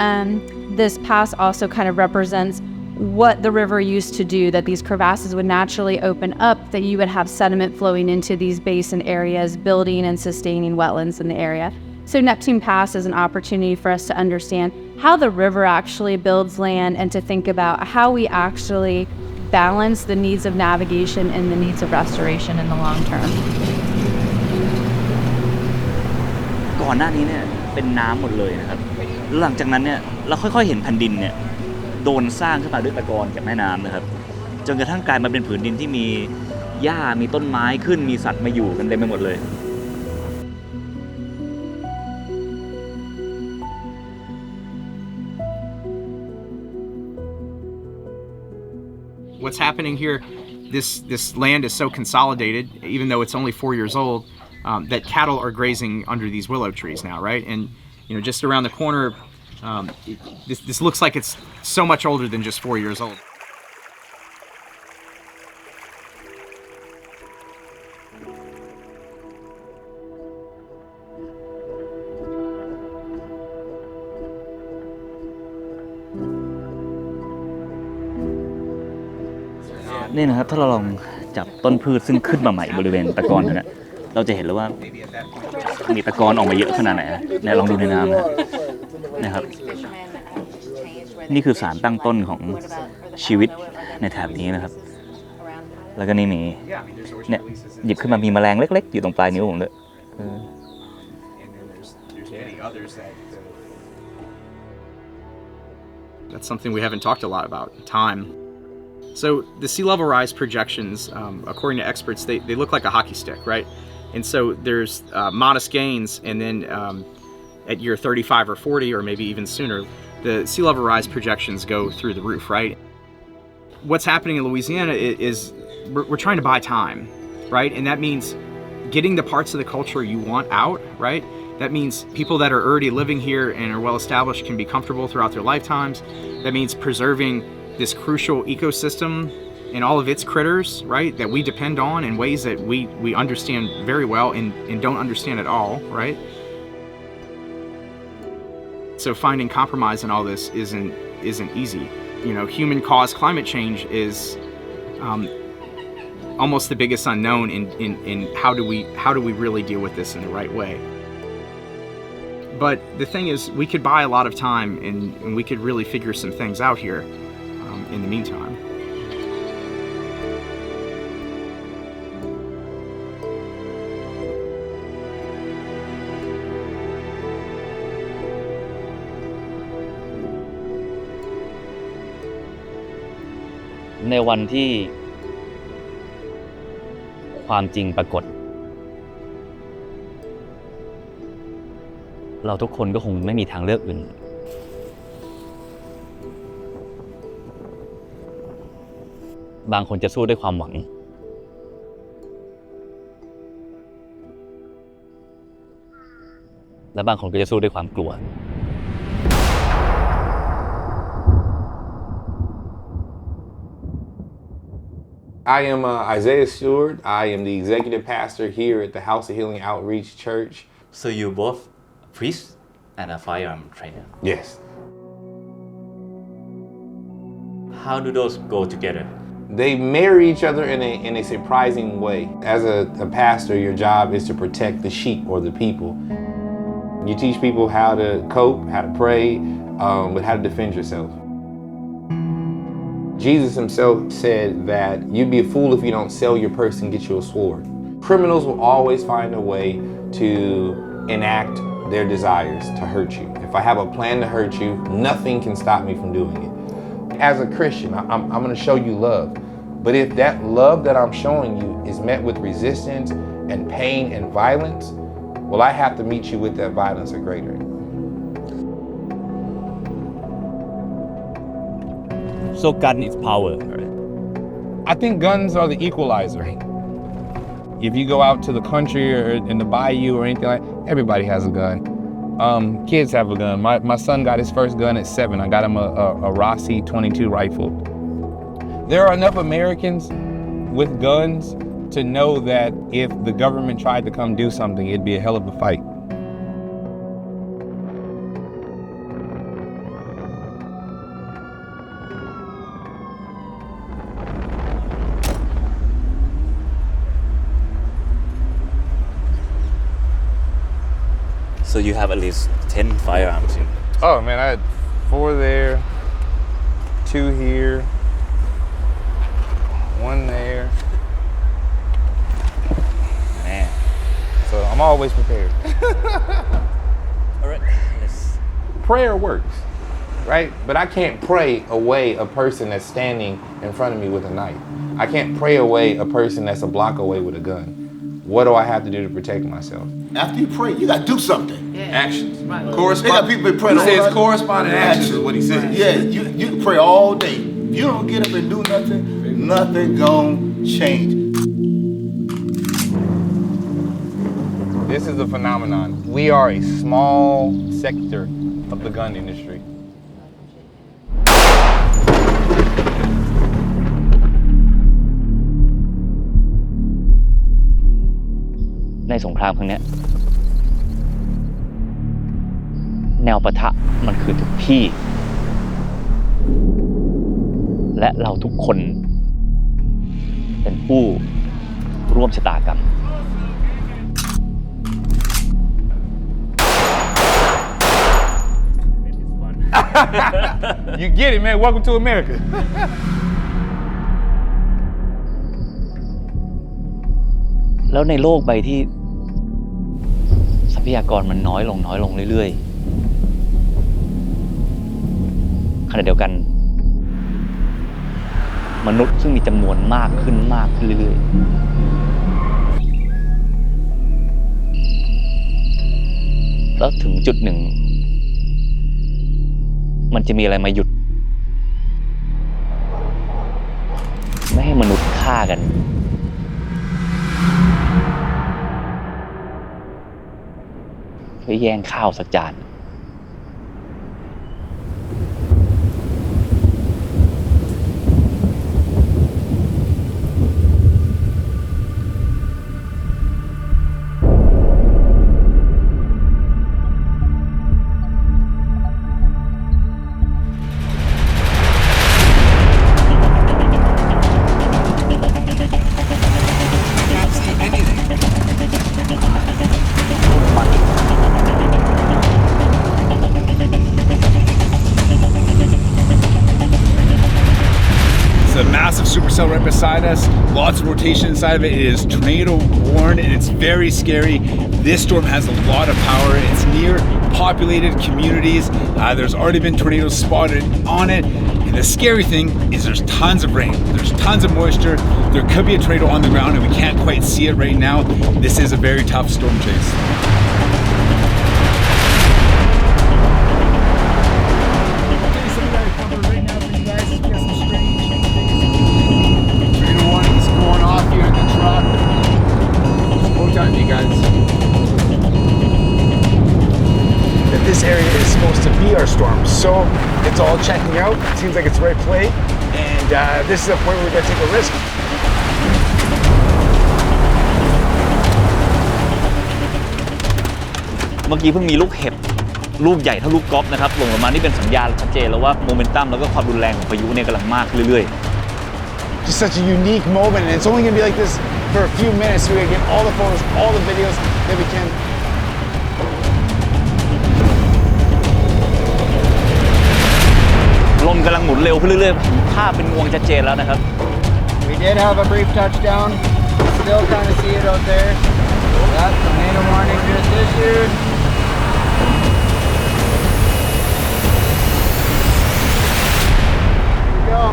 This pass also kind of represents what the river used to do, that these crevasses would naturally open up, that you would have sediment flowing into these basin areas, building and sustaining wetlands in the area. So Neptune Pass is an opportunity for us to understand how the river actually builds land and to think about how we actually balance the needs of navigation and the needs of restoration in the long term. ก่อนหน้านี้เนี่ยเป็นน้ำหมดเลยนะครับหลังจากนั้นเนี่ยเราค่อยๆเห็นแผ่นดินเนี่ยโดนสร้างขึ้นมาด้วยตะกอนจากแม่น้ำนะครับจนกระทั่งกลายมาเป็นผืนดินที่มีหญ้ามีต้นไม้ขึ้นมีสัตว์มาอยู่กันเต็มไปหมดเลย What's happening here, this land is so consolidated, even though it's only 4 years old, that cattle are grazing under these willow trees now, right? And just around the corner, this looks like it's so much older than just 4 years old. นี่นะครับถ้าเราลองจับต้นพืชซึ่งขึ้นมาใหม่บริเวณตะกอนนะเราจะเห็นแล้วว่ามีตะกอนออกมาเยอะขนาดไหนเนี่ยลองดูในน้ำนะครับนี่คือสารตั้งต้นของชีวิตในแถบนี้นะครับแล้วก็นี่มีเนี่ยหยิบขึ้นมามีแมลงเล็กๆอยู่ตรงปลายนิ้วผมด้วย That's something we haven't talked a lot about, time. So the sea level rise projections, according to experts, they look like a hockey stick, right? And so there's modest gains, and then at year 35 or 40, or maybe even sooner, the sea level rise projections go through the roof, right? What's happening in Louisiana is we're trying to buy time, right? And that means getting the parts of the culture you want out, right? That means people that are already living here and are well established can be comfortable throughout their lifetimes. That means preserving this crucial ecosystem and all of its critters, right, that we depend on in ways that we understand very well and don't understand at all, right? So finding compromise in all this isn't easy. You know, human-caused climate change is almost the biggest unknown in how do we really deal with this in the right way. But the thing is, we could buy a lot of time and we could really figure some things out here in the meantime.ในวันที่ความจริงปรากฏเราทุกคนก็คงไม่มีทางเลือกอื่น บางคนจะสู้ด้วยความหวังและบางคนก็จะสู้ด้วยความกลัว I am Isaiah Stewart. I am the executive pastor here at the House of Healing Outreach Church. So you both priest and a firearm trainer. Yes. How do those go together? They marry each other in a surprising way. As a pastor, your job is to protect the sheep or the people. You teach people how to cope, how to pray, but how to defend yourself. Jesus himself said that you'd be a fool if you don't sell your purse and get you a sword. Criminals will always find a way to enact their desires to hurt you. If I have a plan to hurt you, nothing can stop me from doing it. As a Christian, I'm going to show you love. But if that love that I'm showing you is met with resistance and pain and violence, well, I have to meet you with that violence or greater. So gun is power. I think guns are the equalizer. If you go out to the country or in the bayou or anything like that, everybody has a gun. Kids have a gun. My son got his first gun at 7. I got him a Rossi 22 rifle. There are enough Americans with guns to know that if the government tried to come do something, it'd be a hell of a fight. So you have at least 10 firearms in. Oh man, I had 4 there, 2 here, 1 there. Man, so I'm always prepared. All right, let's. Prayer works, right? But I can't pray away a person that's standing in front of me with a knife. I can't pray away a person that's a block away with a gun. What do I have to do to protect myself? After you pray, you gotta do something. Actions. Right. Correspond. They got people been praying. He says corresponding actions is what he says. Yeah, you can pray all day. If you don't get up and do nothing, nothing gon' change. This is a phenomenon. We are a small sector of the gun industry. ในสงครามครั้งเนี้ยแนวปะทะมันคือทุกที่ และเราทุกคนเป็นผู้ร่วมชะตากรรม You get it, man. Welcome to America. แล้วในโลกใบที่ทรัพยากรมันน้อยลงเรื่อยๆขณะเดียวกันมนุษย์ซึ่งมีจำนวนมากขึ้นเรื่อยๆแล้วถึงจุดหนึ่งมันจะมีอะไรมาหยุดไม่ให้มนุษย์ฆ่ากันเพื่อแย่งข้าวสักจาน Supercell right beside us, lots of rotation inside of it. It is tornado warned and it's very scary. This storm has a lot of power. It's near populated communities. There's already been tornadoes spotted on it. And the scary thing is there's tons of rain. There's tons of moisture. There could be a tornado on the ground and we can't quite see it right now. This is a very tough storm chase. So it's all checking out. It seems like it's the right play. And this is a point where we're going to take a risk. เมื่อกี้เพิ่งมีลูกเห็บลูกใหญ่เท่าลูกกอล์ฟนะครับหล่นลงมานี่เป็นสัญญาณชัดเจนแล้วว่าโมเมนตัมแล้วก็ความรุนแรงของพายุเนี่ยกำลังมากเรื่อย Just such a unique moment, and it's only going to be like this for a few minutes. So we're going to get all the photos, all the videos that we can. ๆลมกำลังหมุนเร็วขึ้นเรื่อยๆภาพเป็นงวงชัดเจนแล้วนะครับ We did have a brief touchdown. Still kind of see it out there. That tornado warning just issued. Here we go.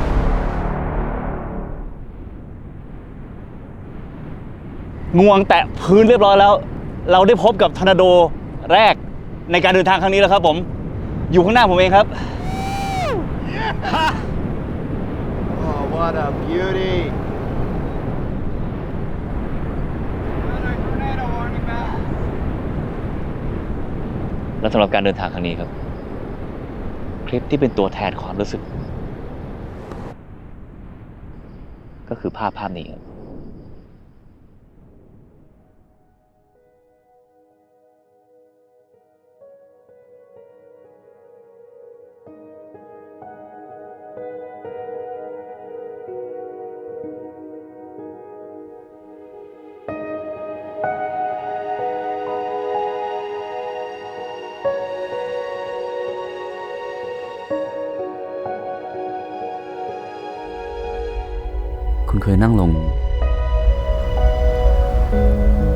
งวงแตะพื้นเรียบร้อยแล้วเราได้พบกับทอร์นาโดแรกในการเดินทางครั้งนี้แล้วครับผมอยู่ข้างหน้าผมเองครับ Oh, what a beauty. และสำหรับการเดินทางครั้งนี้ครับคลิปที่เป็นตัวแทนความรู้สึกก็คือภาพนี้ครับคุณเคยนั่งลง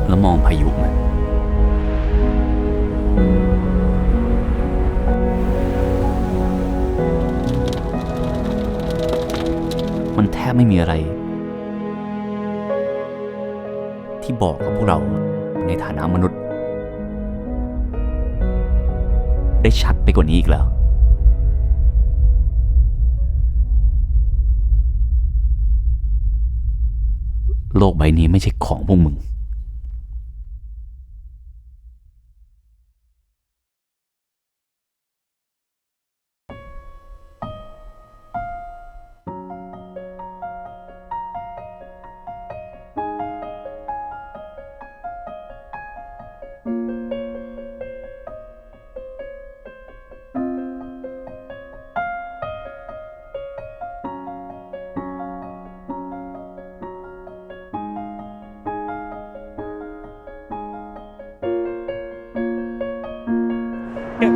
แล้วมองพายุไหมมันแทบไม่มีอะไรที่บอกกับพวกเราในฐานะมนุษย์ได้ชัดไปกว่านี้อีกแล้วโลกใบนี้ไม่ใช่ของพวกมึง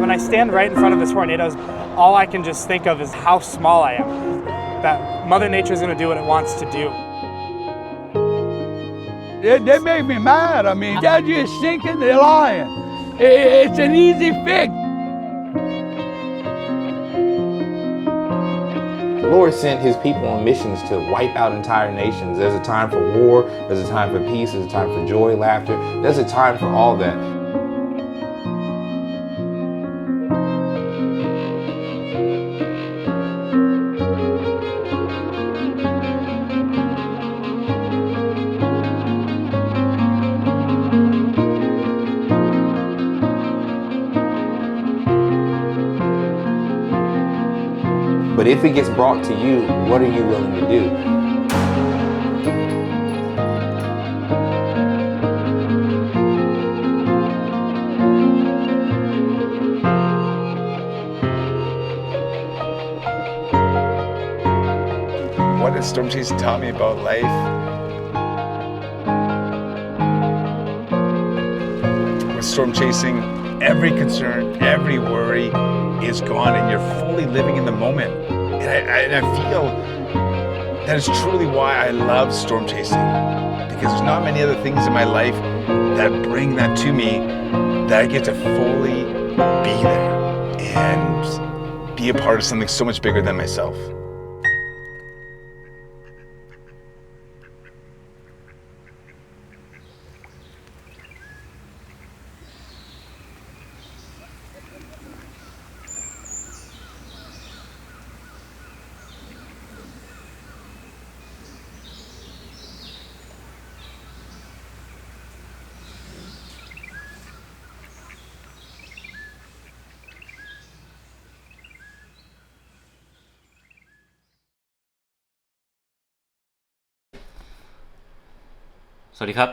When I stand right in front of the tornadoes, all I can just think of is how small I am. That Mother Nature is going to do what it wants to do. They make me mad. I mean, they're just thinking they're lying. It's an easy fix. The Lord sent his people on missions to wipe out entire nations. There's a time for war, there's a time for peace, there's a time for joy, laughter. There's a time for all that. But if it gets brought to you, what are you willing to do? What has storm chasing taught me about life? With storm chasing, every concern, every worry is gone and you're fully living in the moment. And I feel that is truly why I love storm chasing, because there's not many other things in my life that bring that to me, that I get to fully be there and be a part of something so much bigger than myself. สวัสดีครับ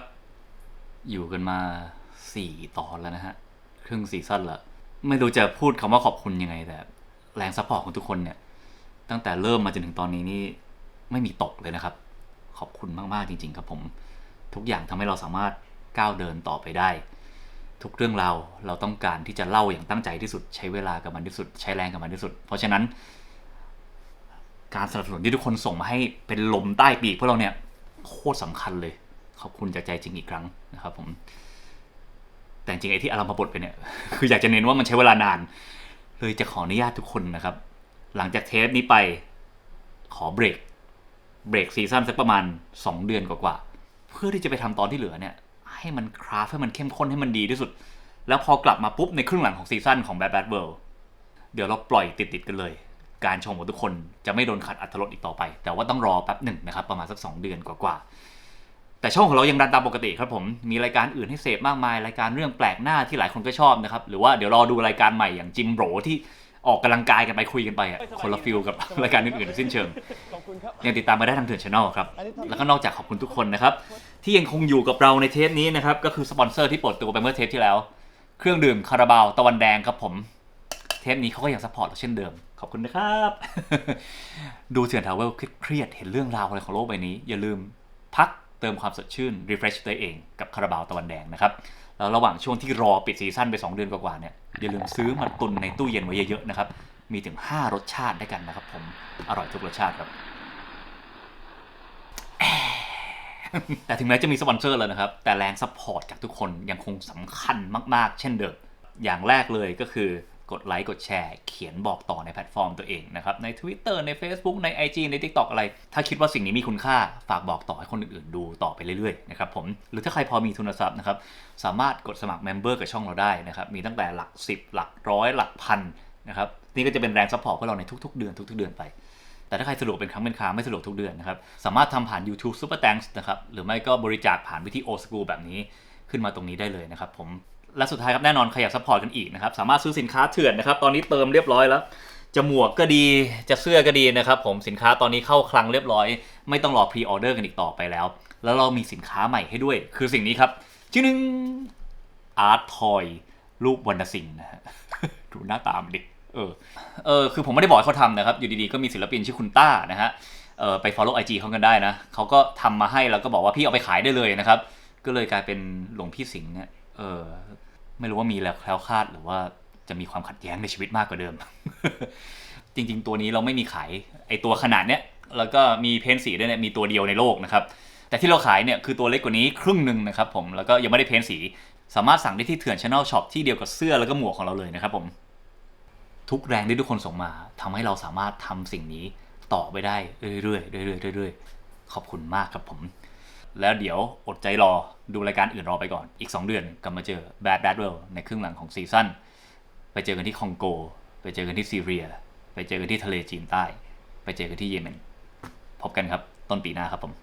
อยู่กันมา4 ตอนแล้วนะฮะครึ่งซีซั่นละไม่รู้จะพูดคำว่าขอบคุณยังไงแต่แรงซัพพอร์ตของทุกคนเนี่ยตั้งแต่เริ่มมาจนถึงตอนนี้นี่ไม่มีตกเลยนะครับขอบคุณมากๆจริงๆครับผมทุกอย่างทำให้เราสามารถก้าวเดินต่อไปได้ทุกเรื่องราวเราต้องการที่จะเล่าอย่างตั้งใจที่สุดใช้เวลากับมันที่สุดใช้แรงกับมันที่สุดเพราะฉะนั้นการสนับสนุนที่ทุกคนส่งมาให้เป็นลมใต้ปีกพวกเราเนี่ยโคตรสำคัญเลยขอบคุณจากใจจริงอีกครั้งนะครับผมแต่จริงไอ้ที่อารัมพบทไปเนี่ย คืออยากจะเน้นว่ามันใช้เวลานานเลยจะขออนุญาตทุกคนนะครับหลังจากเทปนี้ไปขอเบรกซีซั่นสักประมาณ2 เดือนกว่าเพื่อที่จะไปทำตอนที่เหลือเนี่ยให้มันคราฟให้มันเข้มข้นให้มันดีที่สุดแล้วพอกลับมาปุ๊บในครึ่งหลังของซีซั่นของ Bad World เดี๋ยวเราปล่อยติดกันเลยการชมของทุกคนจะไม่โดนขัดอรรถรสอีกต่อไปแต่ว่าต้องรอแป๊บหนึ่งนะครับประมาณสัก2 เดือนกว่าแต่ช่องของเรายังดันตามปกติครับผมมีรายการอื่นให้เสพมากมายรายการเรื่องแปลกหน้าที่หลายคนก็ชอบนะครับหรือว่าเดี๋ยวรอดูรายการใหม่อย่างจิมโบรที่ออกกำลังกายกันไปคุยกันไปอ่ะคนละฟิลกับรายการอื่นๆสิ้นเชิงยังติดตามมาได้ทางเถื่อน Channel ครับแล้วก็นอกจากขอบคุณทุกคนนะครับที่ยังคงอยู่กับเราในเทปนี้นะครับก็คือสปอนเซอร์ที่เปิดตัวไปเมื่อเทปที่แล้วเครื่องดื่มคาราบาวตะวันแดงครับผมเทปนี้เขาก็ยังซัพพอร์ตเราเช่นเดิมขอบคุณนะครับ ดูเถื่อนทาวเวลเครียดเห็นเรื่องราวอะไรของโลกใบนี้อย่าลืมพักเติมความสดชื่น refresh ตัวเองกับคาราบาวตะวันแดงนะครับแล้วระหว่างช่วงที่รอปิดซีซั่นไป2 เดือนกว่าๆเนี่ยอย่าลืมซื้อมาตุนในตู้เย็นไว้เยอะๆนะครับมีถึง5 รสชาติด้วยกันนะครับผมอร่อยทุกรสชาติครับ แต่ถึงแม้จะมีสปอนเซอร์แล้วนะครับแต่แรงซัพพอร์ตจากทุกคนยังคงสำคัญมากๆเช่นเดิมอย่างแรกเลยก็คือกดไลค์กดแชร์เขียนบอกต่อในแพลตฟอร์มตัวเองนะครับใน Twitter ใน Facebook ใน IG ใน TikTok อะไรถ้าคิดว่าสิ่งนี้มีคุณค่าฝากบอกต่อให้คนอื่นๆดูต่อไปเรื่อยๆนะครับผมหรือถ้าใครพอมีทุนทรัพย์นะครับสามารถกดสมัครเมมเบอร์กับช่องเราได้นะครับมีตั้งแต่หลัก10หลักร้อยหลักพันนะครับนี่ก็จะเป็นแรงซัพพอร์ตพวกเราในทุกๆเดือนทุกๆเดือนไปแต่ถ้าใครสะดวกเป็นครั้งเป็นคราวไม่สะดวกทุกเดือนนะครับสามารถทำผ่าน YouTube Super Thanks นะครับหรือไม่ก็บริจาคผ่านวิธี Old School แบบนี้ขึ้นมาตรงนี้ได้เลยนะครับผมและสุดท้ายครับแน่นอนใครอยากซัพพอร์ตกันอีกนะครับสามารถซื้อสินค้าเถื่อนนะครับตอนนี้เติมเรียบร้อยแล้วจะหมวกก็ดีจะเสื้อก็ดีนะครับผมสินค้าตอนนี้เข้าคลังเรียบร้อยไม่ต้องรอพรีออเดอร์กันอีกต่อไปแล้วแล้วเรามีสินค้าใหม่ให้ด้วยคือสิ่งนี้ครับชื่อนึงอาร์ตทอยรูปวรรณสิงห์นะฮะ ดูหน้าตามดิคือผมไม่ได้บอกให้เขาทำนะครับอยู่ดีๆก็มีศิลปินชื่อคุณต้านะฮะไป follow IG เขากันได้นะเขาก็ทำมาให้แล้วก็บอกว่าพี่เอาไปขายได้เลยนะครับก็เลยกลายเป็นหลวงพี่สิงห์เนี่ยไม่รู้ว่ามีแล้วแคล้วคลาดหรือว่าจะมีความขัดแย้งในชีวิตมากกว่าเดิม จริงๆตัวนี้เราไม่มีขายไอตัวขนาดเนี้ยแล้วก็มีเพ้นสีด้วยเนี่ยมีตัวเดียวในโลกนะครับแต่ที่เราขายเนี่ยคือตัวเล็กกว่านี้ครึ่งนึงนะครับผมแล้วก็ยังไม่ได้เพ้นสีสามารถสั่งได้ที่เถื่อน Channel Shop ที่เดียวกับเสื้อแล้วก็หมวกของเราเลยนะครับผมทุกแรงที่ทุกคนส่งมาทำให้เราสามารถทำสิ่งนี้ต่อไปได้เรื่อยๆขอบคุณมากครับผมแล้วเดี๋ยวอดใจรอดูรายการอื่นรอไปก่อนอีก2 เดือนกลับมาเจอ Bad World ในครึ่งหลังของซีซั่นไปเจอกันที่คองโกไปเจอกันที่ซีเรียไปเจอกันที่ทะเลจีนใต้ไปเจอกันที่เยเมนพบกันครับต้นปีหน้าครับผม